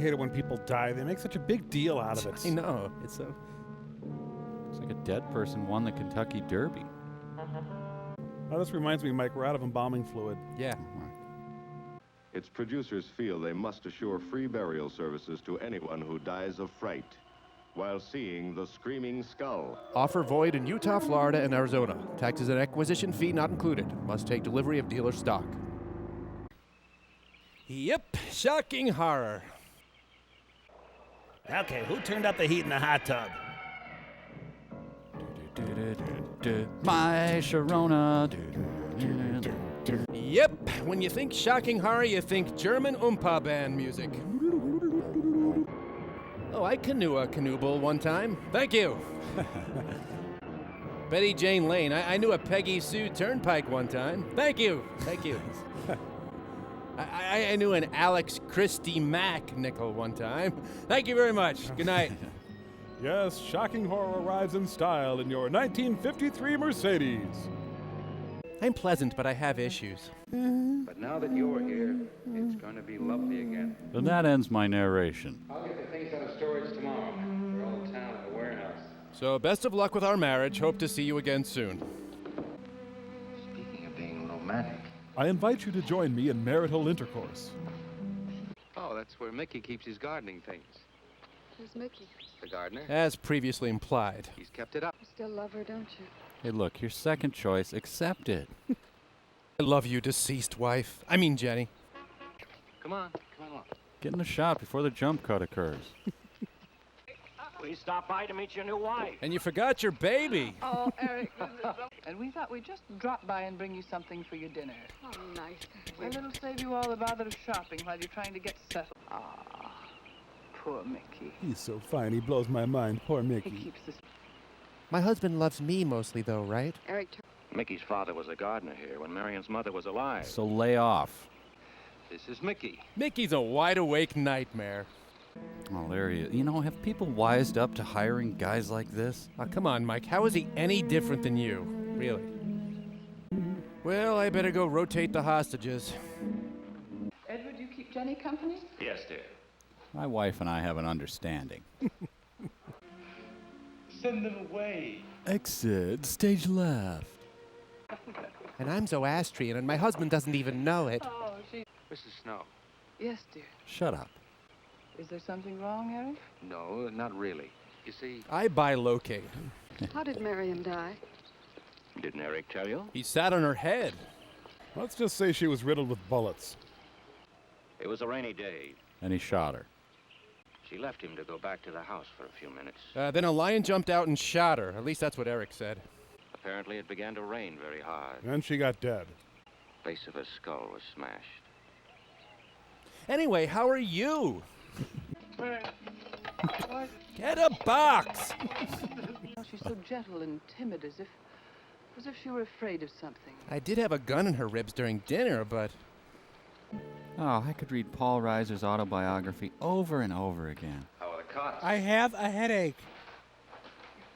hate it when people die. They make such a big deal out of it. I know. It's so... Looks like a dead person won the Kentucky Derby. Oh, this reminds me, Mike, we're out of embalming fluid. Yeah. Its producers feel they must assure free burial services to anyone who dies of fright while seeing the Screaming Skull. Offer void in Utah, Florida, and Arizona. Taxes and acquisition fee not included. Must take delivery of dealer stock. Yep, shocking horror. Okay, who turned up the heat in the hot tub? My Sharona. Yep, when you think shocking horror, you think German Oompa band music. Oh, I canoe a canoe bowl one time. Thank you. Betty Jane Lane. I knew a Peggy Sue Turnpike one time. Thank you. Thank you. I knew an Alex Christie Mack nickel one time. Thank you very much. Good night. Yes, shocking horror arrives in style in your 1953 Mercedes. I'm pleasant, but I have issues. But now that you're here, it's going to be lovely again. And that ends my narration. I'll get the things out of storage tomorrow. They're all down at the warehouse. So best of luck with our marriage. Hope to see you again soon. Speaking of being romantic. I invite you to join me in marital intercourse. Oh, that's where Mickey keeps his gardening things. Who's Mickey? The gardener. As previously implied. He's kept it up. You still love her, don't you? Hey, look, your second choice, accept it. I love you, deceased wife. I mean, Jenny. Come on along. Get in the shot before the jump cut occurs. We stopped by to meet your new wife. And you forgot your baby. Oh, Eric. And we thought we'd just drop by and bring you something for your dinner. Oh, nice. And it'll save you all the bother of shopping while you're trying to get settled. Ah, poor Mickey. He's so fine, he blows my mind. Poor He Mickey. keeps this. My husband loves me mostly, though, right? Eric, Mickey's father was a gardener here when Marion's mother was alive. So lay off. This is Mickey. Mickey's a wide-awake nightmare. Oh, there he is. You know, have people wised up to hiring guys like this? Oh, come on, Mike. How is he any different than you? Really? Well, I better go rotate the hostages. Edward, you keep Jenny company? Yes, dear. My wife and I have an understanding. Send them away. Exit stage left. And I'm Zoroastrian, and my husband doesn't even know it. Oh, she... Mrs. Snow. Yes, dear. Shut up. Is there something wrong, Eric? No, not really. You see, I bilocate. how did Miriam die? Didn't Eric tell you? He sat on her head. Let's just say she was riddled with bullets. It was a rainy day. And he shot her. She left him to go back to the house for a few minutes. Then a lion jumped out and shot her. At least that's what Eric said. Apparently it began to rain very hard. And she got dead. Base of her skull was smashed. Anyway, how are you? Get a box! Oh, she's so gentle and timid, as if she were afraid of something. I did have a gun in her ribs during dinner, but... Oh, I could read Paul Reiser's autobiography over and over again. how are the cots? I have a headache.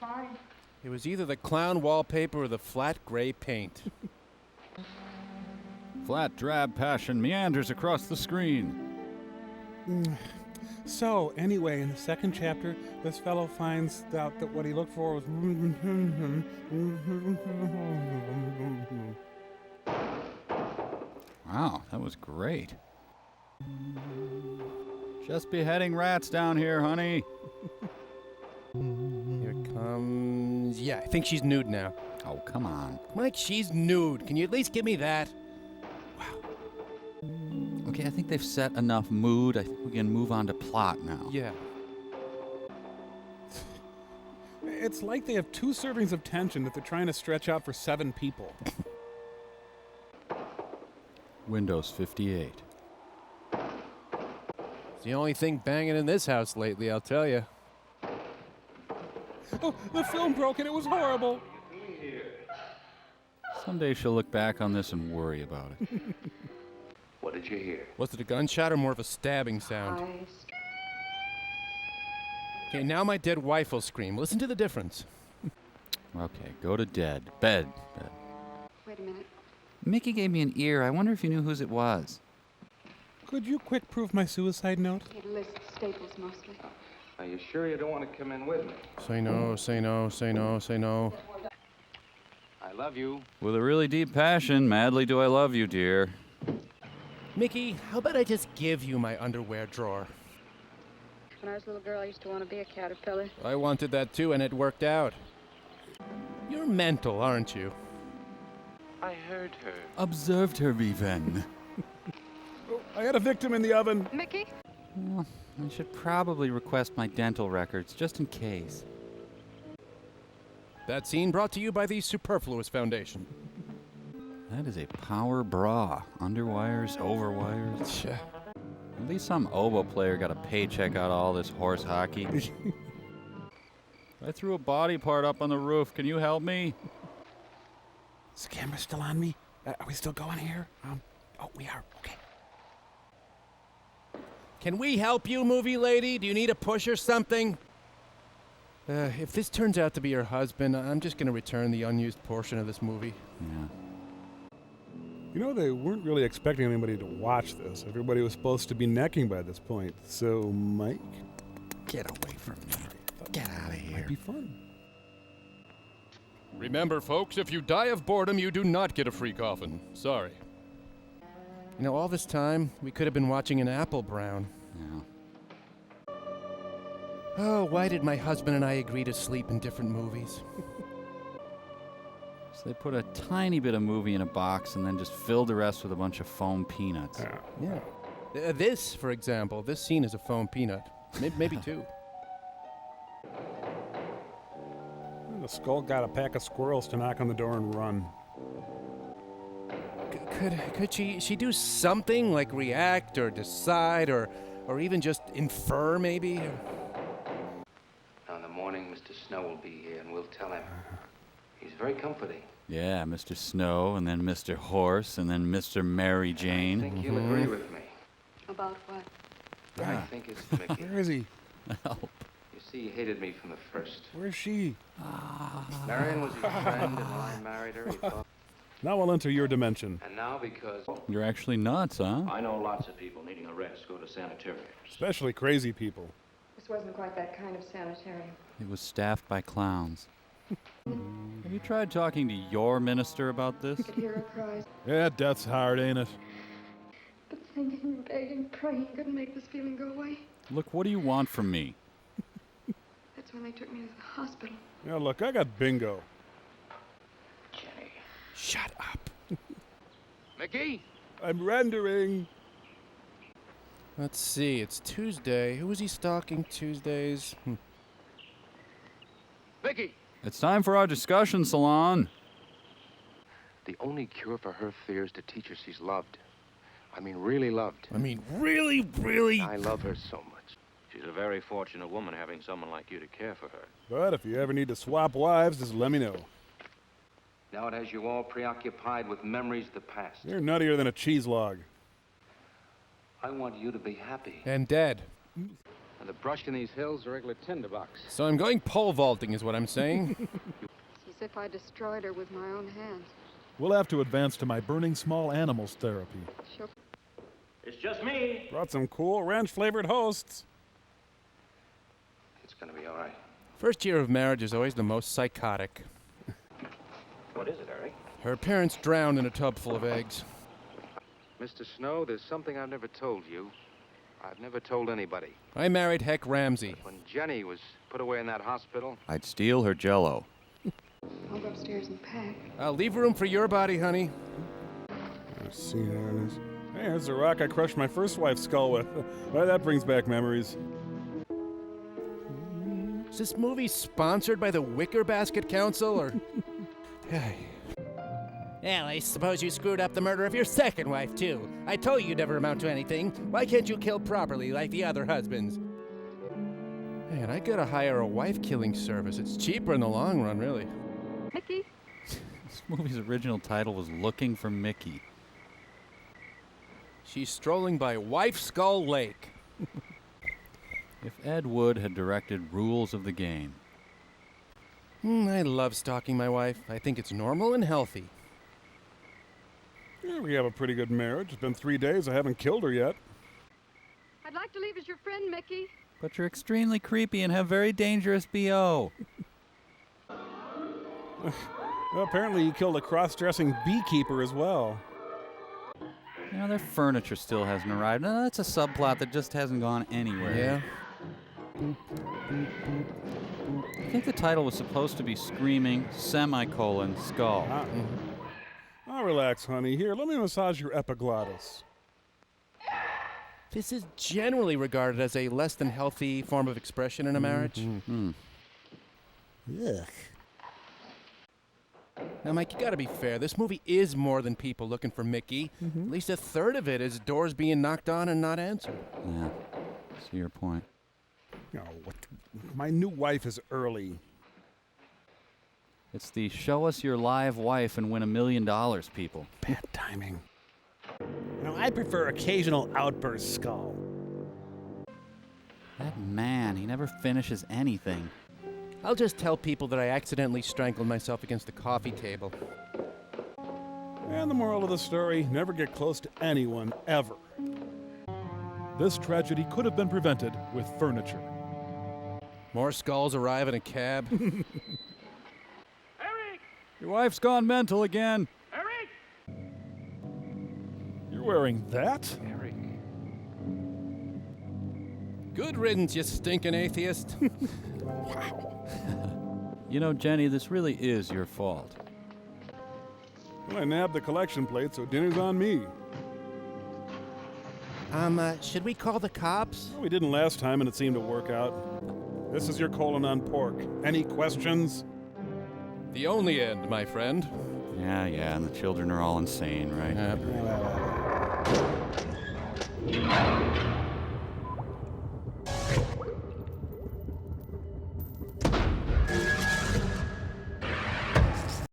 Fine. It was either the clown wallpaper or the flat gray paint. Flat, drab passion meanders across the screen. So, anyway, in the second chapter, this fellow finds out that what he looked for was... Wow, that was great. Just beheading rats down here, honey. Here comes... Yeah, I think she's nude now. Oh, come on. Mike, she's nude. Can you at least give me that? Okay, I think they've set enough mood. I think we can move on to plot now. Yeah. It's like they have 2 servings of tension that they're trying to stretch out for 7 people. Windows 58. It's the only thing banging in this house lately, I'll tell you. Oh, the film broke and it was horrible. Someday she'll look back on this and worry about it. What did you hear? Was it a gunshot or more of a stabbing sound? Okay, now my dead wife will scream. Listen to the difference. Okay, go to bed. Bed. Wait a minute. Mickey gave me an ear. I wonder if you knew whose it was. Could you quick proof my suicide note? It lists Staples mostly. Are you sure you don't want to come in with me? Say no, say no, say no, say no. I love you. With a really deep passion, madly do I love you, dear. Mickey, how about I just give you my underwear drawer? When I was a little girl, I used to want to be a caterpillar. I wanted that too, and it worked out. You're mental, aren't you? I heard her. Observed her even. Oh, I got a victim in the oven. Mickey? Well, I should probably request my dental records, just in case. That scene brought to you by the Superfluous Foundation. That is a power bra. Underwires, overwires. At least some oboe player got a paycheck out of all this horse hockey. I threw a body part up on the roof. Can you help me? Is the camera still on me? Are we still going here? Oh, we are. Okay. Can we help you, movie lady? Do you need a push or something? If this turns out to be your husband, I'm just gonna return the unused portion of this movie. Yeah. You know, they weren't really expecting anybody to watch this. Everybody was supposed to be necking by this point. So, Mike? Get away from me. Get out of here. Might be fun. Remember, folks, if you die of boredom, you do not get a free coffin. Sorry. You know, all this time, we could have been watching an apple brown. Yeah. Oh, why did my husband and I agree to sleep in different movies? So they put a tiny bit of movie in a box and then just filled the rest with a bunch of foam peanuts. Yeah. This, for example, this scene is a foam peanut. Maybe two. The skull got a pack of squirrels to knock on the door and run. Could she do something like react or decide or even just infer maybe? Now in the morning, Mr. Snow will be here, and we'll tell him. He's very comforting. Yeah, Mr. Snow, and then Mr. Horse, and then Mr. Mary I Jane. think you'll agree with me. About what? I think it's Mickey. Where is he? Help. You see, he hated me from the first. Where's she? Marion was his friend, and when I married her, he thought... Now I'll enter your dimension. And now because... You're actually nuts, huh? I know lots of people needing a rest go to sanitariums. Especially crazy people. This wasn't quite that kind of sanitarium. It was staffed by clowns. Have you tried talking to your minister about this? I could hear her cries. Yeah, death's hard, ain't it? But thinking, begging, praying couldn't make this feeling go away. Look, what do you want from me? That's when they took me to the hospital. Yeah, look, I got bingo. Jenny. Shut up. Mickey? I'm rendering. Let's see, it's Tuesday. Who was he stalking Tuesdays? Mickey! It's time for our discussion salon. The only cure for her fear is to teach her she's loved. I mean, really loved. I mean, really? I love her so much. She's a very fortunate woman having someone like you to care for her. But if you ever need to swap wives, just let me know. Now it has you all preoccupied with memories of the past. You're nuttier than a cheese log. I want you to be happy. And dead. And the brush in these hills are a regular tinderbox. So I'm going pole vaulting is what I'm saying. It's as if I destroyed her with my own hands. We'll have to advance to my burning small animals therapy. She'll... It's just me. Brought some cool ranch-flavored hosts. It's gonna be all right. First year of marriage is always the most psychotic. What is it, Eric? Her parents drowned in a tub full of eggs. Mr. Snow, there's something I've never told you. I've never told anybody. I married Heck Ramsey. When Jenny was put away in that hospital, I'd steal her jello. I'll go upstairs and pack. I'll leave room for your body, honey. Let's see how it is. Hey, here's the rock I crushed my first wife's skull with. Why, that brings back memories. Is this movie sponsored by the Wicker Basket Council, or... Hey. Well, I suppose you screwed up the murder of your second wife, too. I told you you'd never amount to anything. Why can't you kill properly like the other husbands? Man, I gotta hire a wife-killing service. It's cheaper in the long run, really. Mickey? This movie's original title was Looking for Mickey. She's strolling by Wife Skull Lake. If Ed Wood had directed Rules of the Game. I love stalking my wife. I think it's normal and healthy. Yeah, we have a pretty good marriage. It's been 3 days. I haven't killed her yet. I'd like to leave as your friend, Mickey. But you're extremely creepy and have very dangerous BO. Well, apparently you killed a cross-dressing beekeeper as well. You know, their furniture still hasn't arrived. No, that's a subplot that just hasn't gone anywhere. Yeah. I think the title was supposed to be Screaming, Skull. Ah. Oh, relax, honey. Here, let me massage your epiglottis. This is generally regarded as a less than healthy form of expression in a marriage. Ugh. Now, Mike, you gotta be fair. This movie is more than people looking for Mickey. At least a third of it is doors being knocked on and not answered. Yeah, see your point. Oh, my new wife is early. It's the show us your live wife and win $1 million, people. Bad timing. Now, I prefer occasional outbursts, Skull. That man, he never finishes anything. I'll just tell people that I accidentally strangled myself against the coffee table. And the moral of the story, never get close to anyone, ever. This tragedy could have been prevented with furniture. More skulls arrive in a cab. Eric! Your wife's gone mental again. Eric! You're wearing that? Eric. Good riddance, you stinking atheist. You know, Jenny, this really is your fault. Well, I nabbed the collection plate, so dinner's on me. Should we call the cops? Well, we didn't last time, and it seemed to work out. This is your colon on pork. Any questions? The only end, my friend. Yeah, and the children are all insane, right? Yep.